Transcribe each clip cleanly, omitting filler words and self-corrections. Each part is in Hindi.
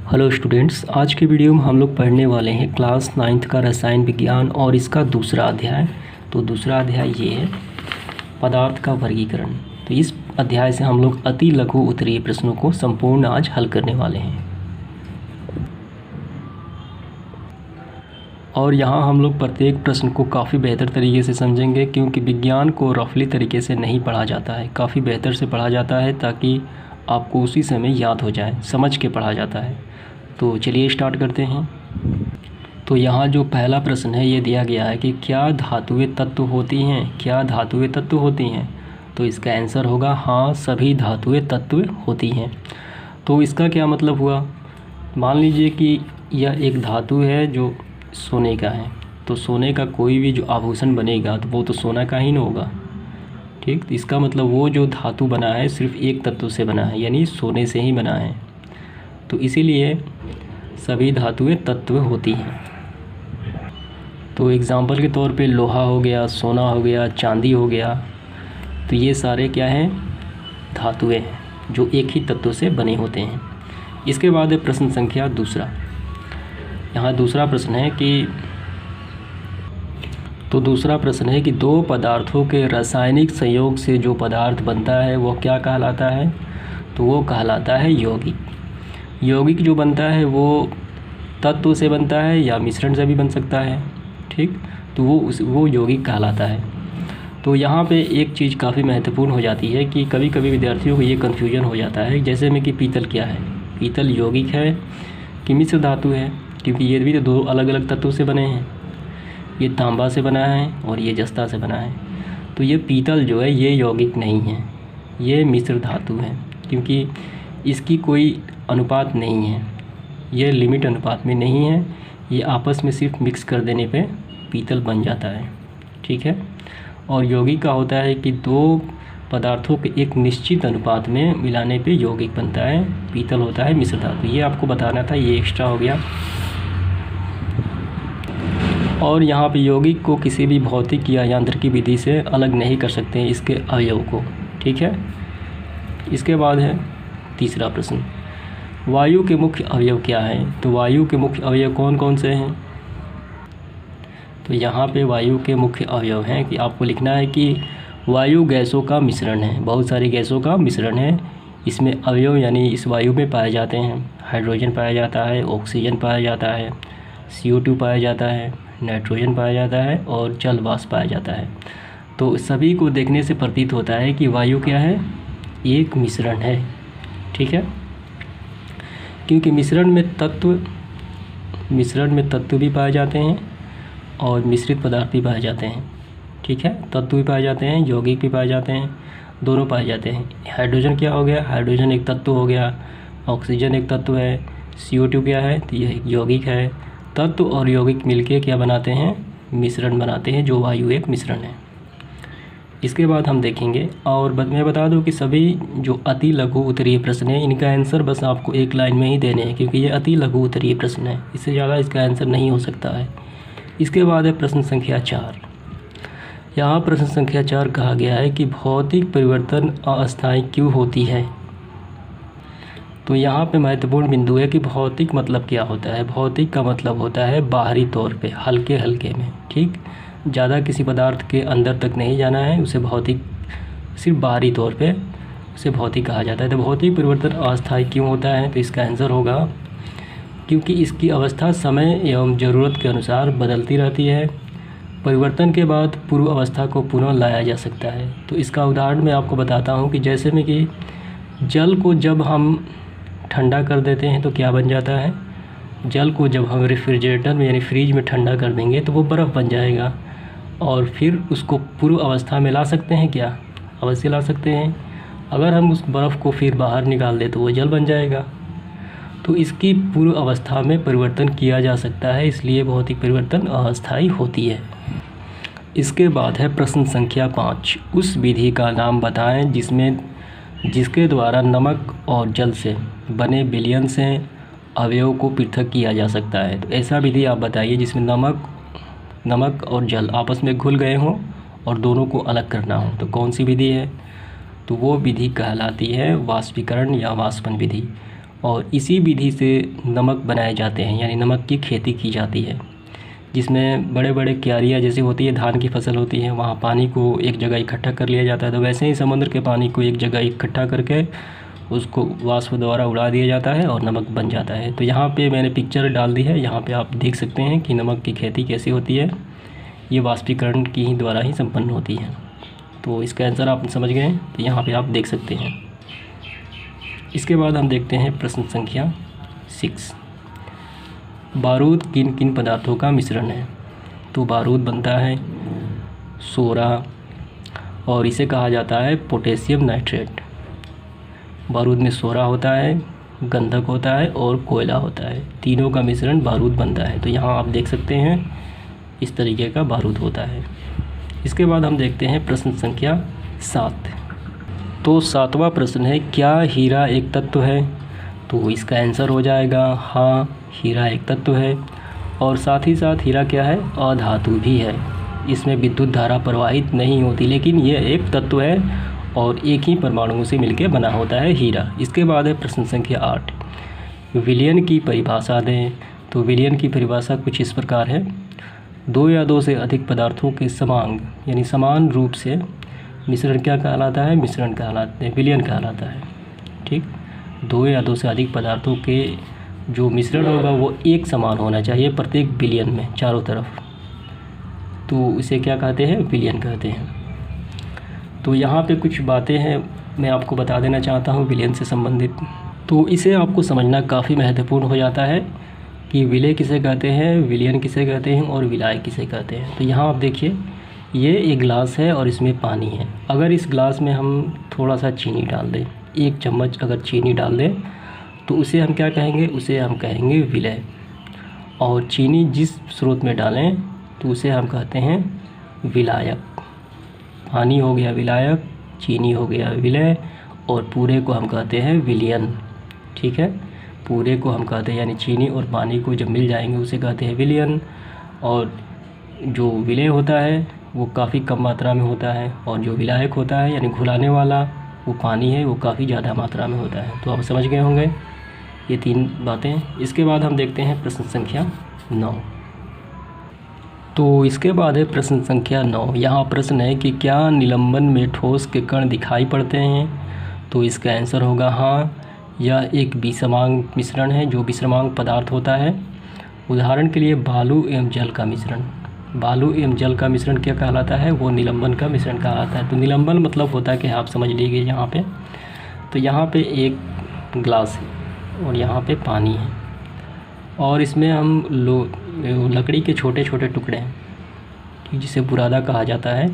हेलो स्टूडेंट्स, आज के वीडियो में हम लोग पढ़ने वाले हैं क्लास 9th का रसायन विज्ञान और इसका दूसरा अध्याय। तो दूसरा अध्याय ये है पदार्थ का वर्गीकरण। तो इस अध्याय से हम लोग अति लघु उत्तरीय प्रश्नों को संपूर्ण आज हल करने वाले हैं। और यहाँ हम लोग प्रत्येक प्रश्न को काफ़ी बेहतर तरीके से समझेंगे, क्योंकि विज्ञान को रफली तरीके से नहीं पढ़ा जाता है, काफ़ी बेहतर से पढ़ा जाता है ताकि आपको उसी समय याद हो जाए, समझ के पढ़ा जाता है। तो चलिए स्टार्ट करते हैं। तो यहाँ जो पहला प्रश्न है ये दिया गया है कि क्या धातुएं तत्व होती हैं, क्या धातुएं तत्व होती हैं। तो इसका आंसर होगा हाँ, सभी धातुएं तत्व होती हैं। तो इसका क्या मतलब हुआ, मान लीजिए कि यह एक धातु है जो सोने का है, तो सोने का कोई भी जो आभूषण बनेगा तो वो तो सोना का ही ना होगा, ठीक। तो इसका मतलब वो जो धातु बना है सिर्फ एक तत्व से बना है, यानी सोने से ही बना है। तो इसीलिए सभी धातुएं तत्व होती हैं। तो एग्ज़ाम्पल के तौर पे लोहा हो गया, सोना हो गया, चांदी हो गया, तो ये सारे क्या हैं, धातुएं हैं जो एक ही तत्व से बने होते हैं। इसके बाद है प्रश्न संख्या दूसरा। यहाँ दूसरा प्रश्न है कि दो पदार्थों के रासायनिक संयोग से जो पदार्थ बनता है वो क्या कहलाता है। तो वो कहलाता है यौगिक। यौगिक जो बनता है वो तत्व से बनता है या मिश्रण से भी बन सकता है, ठीक। तो वो यौगिक कहलाता है। तो यहाँ पे एक चीज़ काफ़ी महत्वपूर्ण हो जाती है कि कभी कभी विद्यार्थियों को ये कन्फ्यूजन हो जाता है, जैसे में कि पीतल क्या है, पीतल यौगिक है कि मिश्र धातु है, क्योंकि ये भी तो दो अलग अलग तत्वों से बने हैं। ये तांबा से बना है और ये जस्ता से बना है। तो ये पीतल जो है ये यौगिक नहीं है, ये मिश्र धातु है, क्योंकि इसकी कोई अनुपात नहीं है, ये लिमिट अनुपात में नहीं है, ये आपस में सिर्फ मिक्स कर देने पे पीतल बन जाता है, ठीक है। और यौगिक का होता है कि दो पदार्थों के एक निश्चित अनुपात में मिलाने पे यौगिक बनता है, पीतल होता है मिश्र धातु। ये आपको बताना था, ये एक्स्ट्रा हो गया। और यहाँ पे यौगिक को किसी भी भौतिक या यांत्रिकी विधि से अलग नहीं कर सकते हैं, इसके अवयव को, ठीक है। इसके बाद है तीसरा प्रश्न, वायु के मुख्य अवयव क्या हैं। तो वायु के मुख्य अवयव कौन कौन से हैं। तो यहाँ पे वायु के मुख्य अवयव हैं कि आपको लिखना है कि वायु गैसों का मिश्रण है, बहुत सारी गैसों का मिश्रण है। इसमें अवयव यानी इस वायु में पाए जाते हैं हाइड्रोजन पाया जाता है, ऑक्सीजन पाया जाता है, CO2 पाया जाता है, नाइट्रोजन पाया जाता है और जल वाष्प पाया जाता है। तो सभी को देखने से प्रतीत होता है कि वायु क्या है, एक मिश्रण है, ठीक है। क्योंकि मिश्रण में तत्व भी पाए जाते हैं और मिश्रित पदार्थ भी पाए जाते हैं, ठीक है। तत्व भी पाए जाते हैं, यौगिक भी पाए जाते हैं, दोनों पाए जाते हैं। हाइड्रोजन क्या हो गया, हाइड्रोजन एक तत्व हो गया, ऑक्सीजन एक तत्व है, CO2 क्या है, तो यह यौगिक है। तत्व और यौगिक मिलके क्या बनाते हैं, मिश्रण बनाते हैं, जो वायु एक मिश्रण है। इसके बाद हम देखेंगे, और मैं बता दूं कि सभी जो अति लघु उत्तरीय प्रश्न है इनका आंसर बस आपको एक लाइन में ही देने हैं, क्योंकि ये अति लघु उत्तरीय प्रश्न है, इससे ज़्यादा इसका आंसर नहीं हो सकता है। इसके बाद है प्रश्न संख्या 4। यहाँ प्रश्न संख्या 4 कहा गया है कि भौतिक परिवर्तन अस्थायी क्यों होती है। तो यहाँ पे महत्वपूर्ण बिंदु है कि भौतिक मतलब क्या होता है। भौतिक का मतलब होता है बाहरी तौर पे, हल्के हल्के में, ठीक। ज़्यादा किसी पदार्थ के अंदर तक नहीं जाना है, उसे भौतिक, सिर्फ बाहरी तौर पे उसे भौतिक कहा जाता है। तो भौतिक परिवर्तन अस्थायी क्यों होता है। तो इसका आंसर होगा क्योंकि इसकी अवस्था समय एवं ज़रूरत के अनुसार बदलती रहती है। परिवर्तन के बाद पूर्व अवस्था को पुनः लाया जा सकता है। तो इसका उदाहरण मैं आपको बताता हूँ कि जैसे में कि जल को जब हम ठंडा कर देते हैं तो क्या बन जाता है, जल को जब हम रेफ्रिजरेटर में यानी फ्रिज में ठंडा कर देंगे तो वो बर्फ़ बन जाएगा, और फिर उसको पूर्व अवस्था में ला सकते हैं क्या, अवश्य ला सकते हैं। अगर हम उस बर्फ़ को फिर बाहर निकाल दें तो वो जल बन जाएगा। तो इसकी पूर्व अवस्था में परिवर्तन किया जा सकता है, इसलिए भौतिक परिवर्तन अस्थायी होती है। इसके बाद है प्रश्न संख्या 5, उस विधि का नाम बताएं जिसके द्वारा नमक और जल से बने विलयन से अवयव को पृथक किया जा सकता है। तो ऐसा विधि आप बताइए जिसमें नमक और जल आपस में घुल गए हों और दोनों को अलग करना हो। तो कौन सी विधि है, तो वो विधि कहलाती है वाष्पीकरण या वाष्पन विधि। और इसी विधि से नमक बनाए जाते हैं, यानी नमक की खेती की जाती है, जिसमें बड़े बड़े क्यारियाँ जैसे होती है, धान की फसल होती है, वहाँ पानी को एक जगह इकट्ठा कर लिया जाता है। तो वैसे ही समुद्र के पानी को एक जगह इकट्ठा करके उसको वाष्प द्वारा उड़ा दिया जाता है और नमक बन जाता है। तो यहाँ पे मैंने पिक्चर डाल दी है, यहाँ पे आप देख सकते हैं कि नमक की खेती कैसी होती है। ये वाष्पीकरण की ही द्वारा ही संपन्न होती है। तो इसका आंसर आप समझ गए, तो यहाँ पे आप देख सकते हैं। इसके बाद हम देखते हैं प्रश्न संख्या 6। बारूद किन किन पदार्थों का मिश्रण है? तो बारूद बनता है सोरा, और इसे कहा जाता है पोटेशियम नाइट्रेट। बारूद में सोरा होता है, गंधक होता है और कोयला होता है, तीनों का मिश्रण बारूद बनता है। तो यहाँ आप देख सकते हैं इस तरीके का बारूद होता है। इसके बाद हम देखते हैं प्रश्न संख्या 7। तो 7वां प्रश्न है, क्या हीरा एक तत्व है? तो इसका आंसर हो जाएगा हाँ, हीरा एक तत्व है। और साथ ही साथ हीरा क्या है? अधातु भी है। इसमें विद्युत धारा प्रवाहित नहीं होती, लेकिन ये एक तत्व है और एक ही परमाणुओं से मिलकर बना होता है हीरा। इसके बाद है प्रश्न संख्या 8। विलयन की परिभाषा दें। तो विलयन की परिभाषा कुछ इस प्रकार है, 2 या 2 से अधिक पदार्थों के समांग यानी समान रूप से मिश्रण क्या कहलाता है? मिश्रण कहलाते हैं, विलयन कहलाता है। ठीक, 2 या 2 से अधिक पदार्थों के जो मिश्रण होगा वो एक समान होना चाहिए प्रत्येक विलयन में, चारों तरफ। तो इसे क्या कहते हैं? विलयन कहते हैं। तो यहाँ पे कुछ बातें हैं मैं आपको बता देना चाहता हूँ विलयन से संबंधित। तो इसे आपको समझना काफ़ी महत्वपूर्ण हो जाता है कि विलय किसे कहते हैं, विलयन किसे कहते हैं और विलायक किसे कहते हैं। तो यहाँ आप देखिए, ये एक गिलास है और इसमें पानी है। अगर इस गिलास में हम थोड़ा सा चीनी डाल दें, 1 चम्मच अगर चीनी डाल दें, तो उसे हम क्या कहेंगे? उसे हम कहेंगे विलय। और चीनी जिस स्रोत में डालें तो उसे हम कहते हैं विलायक। पानी हो गया विलायक, चीनी हो गया विलय, और पूरे को हम कहते हैं विलयन। ठीक है, पूरे को हम कहते हैं, यानी चीनी और पानी को जब मिल जाएंगे उसे कहते हैं विलयन। और जो विलय होता है वो काफ़ी कम मात्रा में होता है, और जो विलायक होता है यानी घुलाने वाला वो पानी है, वो काफ़ी ज़्यादा मात्रा में होता है। तो आप समझ गए होंगे ये 3 बातें। इसके बाद हम देखते हैं प्रश्न संख्या 9। तो इसके बाद है प्रश्न संख्या 9। यहाँ प्रश्न है कि क्या निलंबन में ठोस के कण दिखाई पड़ते हैं? तो इसका आंसर होगा हाँ, यह एक विषमांग मिश्रण है, जो विषमांग पदार्थ होता है। उदाहरण के लिए बालू एवं जल का मिश्रण। बालू एवं जल का मिश्रण क्या कहलाता है? वो निलंबन का मिश्रण कहलाता है। तो निलंबन मतलब होता है कि आप समझ लीजिए यहाँ पे, तो यहाँ पे एक ग्लास है और यहाँ पे पानी है, और इसमें हम लकड़ी के छोटे छोटे टुकड़े हैं जिसे बुरादा कहा जाता है,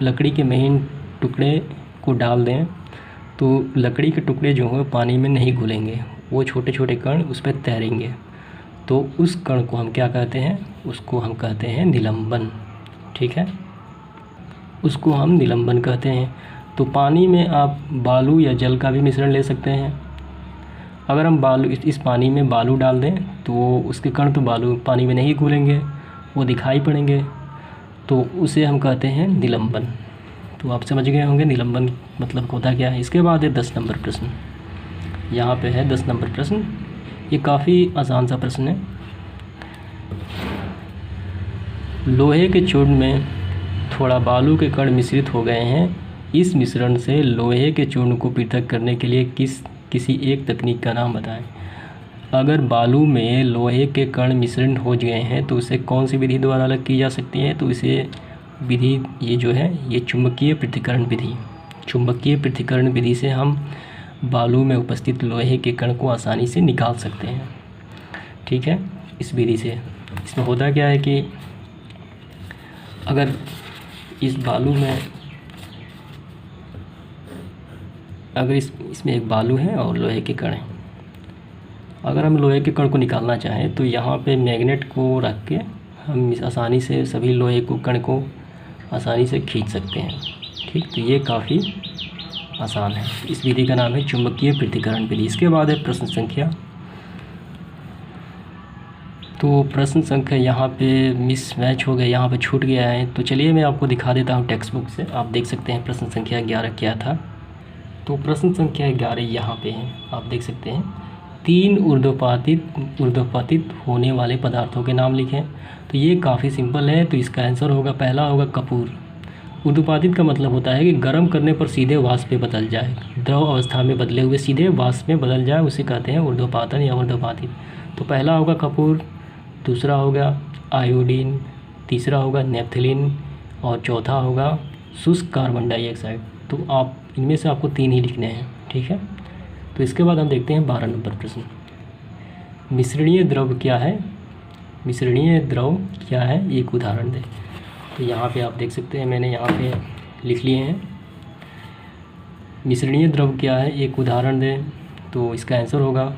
लकड़ी के महीन टुकड़े को डाल दें तो लकड़ी के टुकड़े जो हैं पानी में नहीं घुलेंगे, वो छोटे छोटे कण उस पर तैरेंगे। तो उस कण को हम क्या कहते हैं? उसको हम कहते हैं निलंबन। ठीक है, उसको हम निलंबन कहते हैं। तो पानी में आप बालू या जल का भी मिश्रण ले सकते हैं। अगर हम बालू इस पानी में बालू डाल दें तो उसके कण तो बालू पानी में नहीं घुलेंगे, वो दिखाई पड़ेंगे, तो उसे हम कहते हैं निलंबन। तो आप समझ गए होंगे निलंबन मतलब होता क्या है। इसके बाद है 10 नंबर प्रश्न। यहाँ पे है 10 नंबर प्रश्न, ये काफ़ी आसान सा प्रश्न है। लोहे के चूर्ण में थोड़ा बालू के कण मिश्रित हो गए हैं। इस मिश्रण से लोहे के चूर्ण को पृथक करने के लिए किसी एक तकनीक का नाम बताएं। अगर बालू में लोहे के कण मिश्रण हो गए हैं तो उसे कौन सी विधि द्वारा अलग की जा सकती है? तो इसे विधि ये जो है ये चुंबकीय पृथक्करण विधि। चुंबकीय पृथक्करण विधि से हम बालू में उपस्थित लोहे के कण को आसानी से निकाल सकते हैं। ठीक है, इस विधि से इसमें होता क्या है कि अगर इस बालू में अगर इसमें एक बालू है और लोहे के कण हैं, अगर हम लोहे के कण को निकालना चाहें तो यहाँ पे मैग्नेट को रख के हम आसानी से सभी लोहे को कण को आसानी से खींच सकते हैं। ठीक, तो ये काफ़ी आसान है। इस विधि का नाम है चुंबकीय पृथक्करण विधि। इसके बाद है प्रश्न संख्या, तो प्रश्न संख्या यहाँ पे मिस मैच हो गया, यहाँ पे छूट गया है। तो चलिए मैं आपको दिखा देता हूँ टेक्स्ट बुक से, आप देख सकते हैं प्रश्न संख्या 11 क्या था। तो प्रश्न संख्या 11 यहाँ पे है, आप देख सकते हैं। 3 ऊर्ध्वपातित होने वाले पदार्थों के नाम लिखें। तो ये काफ़ी सिंपल है। तो इसका आंसर होगा, पहला होगा कपूर। ऊर्ध्वपातित का मतलब होता है कि गर्म करने पर सीधे वाष्प में बदल जाए, द्रव अवस्था में बदले हुए सीधे वाष्प में बदल जाए, उसे कहते हैं ऊर्ध्वपातन या ऊर्ध्वपातित। तो पहला होगा कपूर, दूसरा होगा आयोडीन, तीसरा होगा नेफ्थलीन और चौथा होगा शुष्क कार्बन डाइऑक्साइड। तो आप इनमें से आपको 3 ही लिखने हैं, ठीक है। तो इसके बाद हम देखते हैं 12 नंबर प्रश्न। मिश्रणीय द्रव क्या है? मिश्रणीय द्रव क्या है, एक उदाहरण दें। तो यहाँ पे आप देख सकते हैं, मैंने यहाँ पे लिख लिए हैं, मिश्रणीय द्रव क्या है, एक उदाहरण दें। तो इसका आंसर होगा,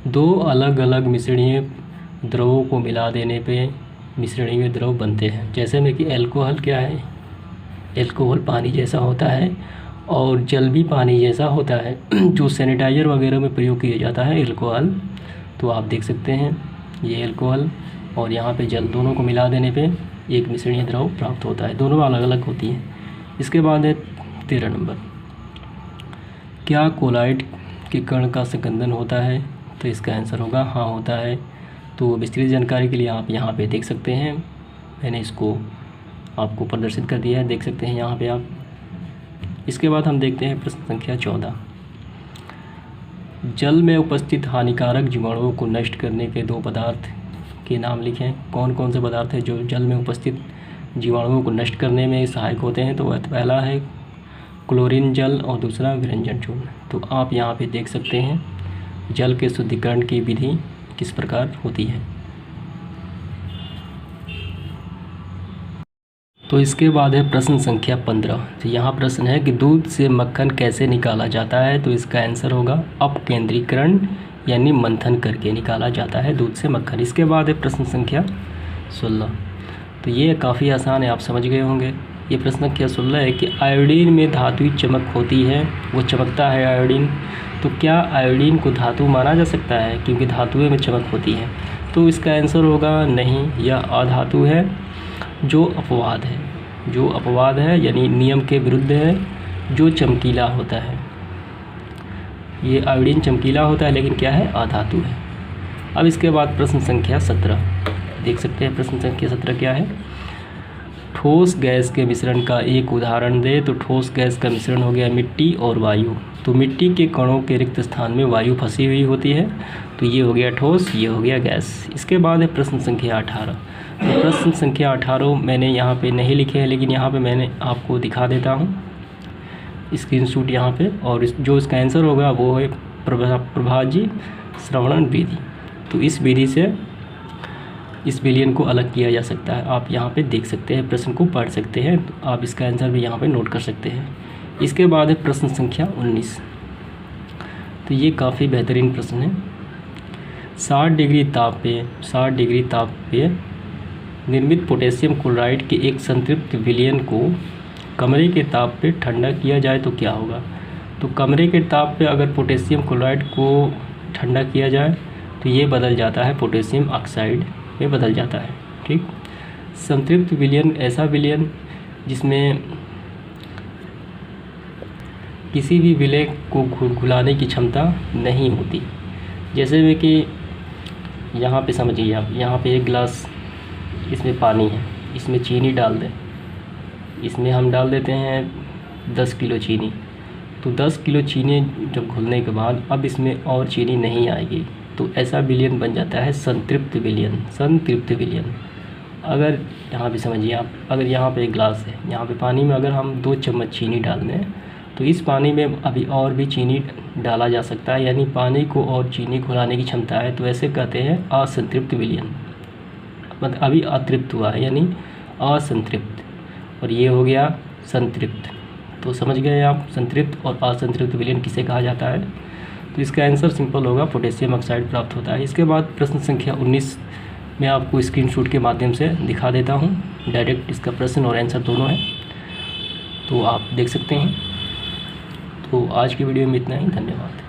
2 अलग अलग मिश्रणीय द्रवों को मिला देने पे मिश्रणीय द्रव बनते हैं। जैसे में कि एल्कोहल क्या है, एल्कोहल पानी जैसा होता है और जल भी पानी जैसा होता है, जो सैनिटाइज़र वगैरह में प्रयोग किया जाता है एल्कोहल। तो आप देख सकते हैं ये एल्कोहल और यहाँ पे जल, दोनों को मिला देने पे एक मिश्रणीय द्रव प्राप्त होता है। दोनों अलग अलग होती हैं। इसके बाद है 13 नंबर, क्या कोलाइड के कण का संकंदन होता है? तो इसका आंसर होगा हाँ, होता है। तो विस्तृत जानकारी के लिए आप यहाँ पे देख सकते हैं, मैंने इसको आपको प्रदर्शित कर दिया है, देख सकते हैं यहाँ पे आप। इसके बाद हम देखते हैं प्रश्न संख्या 14। जल में उपस्थित हानिकारक जीवाणुओं को नष्ट करने के 2 पदार्थ के नाम लिखें। कौन कौन से पदार्थ हैं जो जल में उपस्थित जीवाणुओं को नष्ट करने में सहायक होते हैं? तो पहला है क्लोरीन जल और दूसरा विरंजन चूर्ण। तो आप यहाँ पे देख सकते हैं जल के शुद्धिकरण की विधि किस प्रकार होती है। तो इसके बाद है प्रश्न संख्या 15। तो यहाँ प्रश्न है कि दूध से मक्खन कैसे निकाला जाता है? तो इसका आंसर होगा अपकेंद्रीकरण, यानी मंथन करके निकाला जाता है दूध से मक्खन। इसके बाद है प्रश्न संख्या 16। तो ये काफ़ी आसान है, आप समझ गए होंगे। ये प्रश्न संख्या 16 है कि आयोडीन में धातुई चमक होती है, वो चमकता है आयोडीन। तो क्या आयोडीन को धातु माना जा सकता है क्योंकि धातुएं में चमक होती है? तो इसका आंसर होगा नहीं, यह अधातु है। जो अपवाद है, जो अपवाद है यानी नियम के विरुद्ध है, जो चमकीला होता है। ये आयोडीन चमकीला होता है लेकिन क्या है, अधातु है। अब इसके बाद प्रश्न संख्या 17 देख सकते हैं। प्रश्न संख्या 17 क्या है? ठोस गैस के मिश्रण का एक उदाहरण दे। तो ठोस गैस का मिश्रण हो गया मिट्टी और वायु। तो मिट्टी के कणों के रिक्त स्थान में वायु फंसी हुई होती है। तो ये हो गया ठोस, ये हो गया गैस। इसके बाद है प्रश्न संख्या 18। तो प्रश्न संख्या 18 मैंने यहाँ पे नहीं लिखे हैं, लेकिन यहाँ पे मैंने आपको दिखा देता हूँ स्क्रीनशॉट यहाँ पे। और जो इसका आंसर होगा वो है प्रभाजी श्रवणन विधि। तो इस विधि से इस विलयन को अलग किया जा सकता है। आप यहाँ पे देख सकते हैं, प्रश्न को पढ़ सकते हैं। तो आप इसका आंसर भी यहाँ पे नोट कर सकते हैं। इसके बाद है प्रश्न संख्या 19। तो ये काफ़ी बेहतरीन प्रश्न है। 60 डिग्री ताप पे निर्मित पोटेशियम क्लोराइड के एक संतृप्त विलयन को कमरे के ताप पे ठंडा किया जाए तो क्या होगा? तो कमरे के ताप पे अगर पोटेशियम क्लोराइड को ठंडा किया जाए तो ये बदल जाता है पोटेशियम ऑक्साइड में बदल जाता है, ठीक। संतृप्त विलयन ऐसा विलयन जिसमें किसी भी विलय को घुलाने की क्षमता नहीं होती। जैसे में कि यहाँ पे समझिए आप, यहाँ पे एक गिलास इसमें पानी है, इसमें चीनी डाल दें। इसमें हम डाल देते हैं 10 किलो चीनी। तो 10 किलो चीनी जब घुलने के बाद अब इसमें और चीनी नहीं आएगी, तो ऐसा विलयन बन जाता है संतृप्त विलयन। संतृप्त विलयन अगर यहाँ पे समझिए आप, अगर यहाँ पे एक गिलास है, यहाँ पे पानी में अगर हम 2 चम्मच चीनी डाल दें तो इस पानी में अभी और भी चीनी डाला जा सकता है, यानी पानी को और चीनी घुलाने की क्षमता है। तो ऐसे कहते हैं असंतृप्त विलयन। मतलब अभी अतृप्त हुआ है यानी असंतृप्त, और ये हो गया संतृप्त। तो समझ गए आप संतृप्त और असंतृप्त विलयन किसे कहा जाता है। तो इसका आंसर सिंपल होगा, पोटेशियम ऑक्साइड प्राप्त होता है। इसके बाद प्रश्न संख्या 19 मैं आपको स्क्रीनशॉट के माध्यम से दिखा देता हूँ। डायरेक्ट इसका प्रश्न और आंसर दोनों है, तो आप देख सकते हैं। तो आज की वीडियो में इतना ही, धन्यवाद।